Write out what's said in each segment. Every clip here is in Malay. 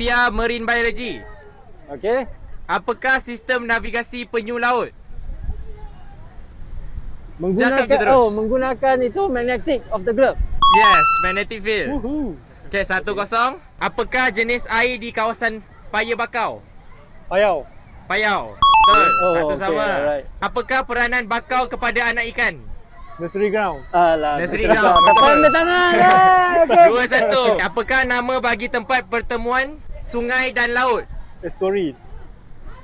Pia Marine Biology. Okey. Apakah sistem navigasi penyu laut? Menggunakan Jatuh ke terus? menggunakan itu magnetic of the globe. Yes, magnetic field. Woohoo. Okay, 1-0. Apakah jenis air di kawasan Paya Bakau? Payau. Payau. Betul. Oh, Satu okay, sama. alright. Apakah peranan bakau kepada anak ikan? Nursery ground. Alah. Nursery ground, Tepan betul. dia tangan. Okey. 2-1. Apakah nama bagi tempat pertemuan sungai dan laut? Estuary.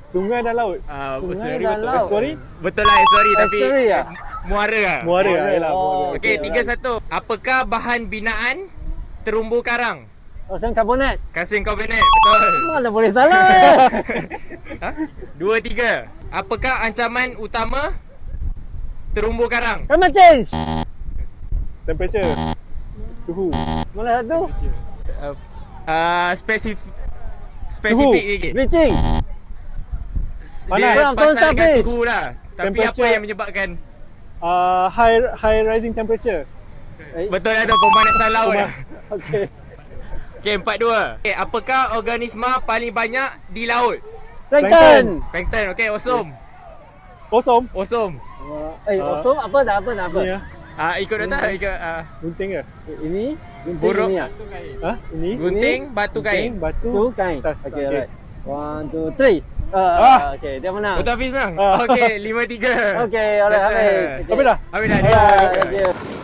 Sungai dan laut. Sungai Estuary dan betul. laut. Estuary? Betul lah estuary tapi Estuary lah? muara lah. Muara lah. Yalah, Oh. muara. Okey, Okey, 3-1. Apakah bahan binaan terumbu karang? Kalsium karbonat. Kalsium karbonat. Betul. Mana boleh salah. Ha? 2-3. Apakah ancaman utama terumbu karang? Climate change. Temperature. Suhu. Mana satu? Spesifik sikit. Bleaching. Panas. Dia Kurang, pasal turun dengan habis. suhu lah. Tapi apa Temperature. yang menyebabkan? High rising temperature. Betul lah tu, pemanasan laut lah. Okey. Okey, 4-2. Okey, apakah organisma paling banyak di laut? Plankton. Plankton. Okey, osom. Kosong. Osom. So apa dah apa? Ni ya. Ikut data, ikut Gunting ke? Ini buruk. ini ah. Ha? Ini. Gunting, batu kain. Gunting, batu. Tu kain. Tas. Okey, Okey. alright. 1 2 3. Okey, dia menang. Betul Hafiz menang? Ah. Okey, 5-3. Okey, alright, Settle. habis. Habis dah? Habis dah. Alright, Dia. thank you.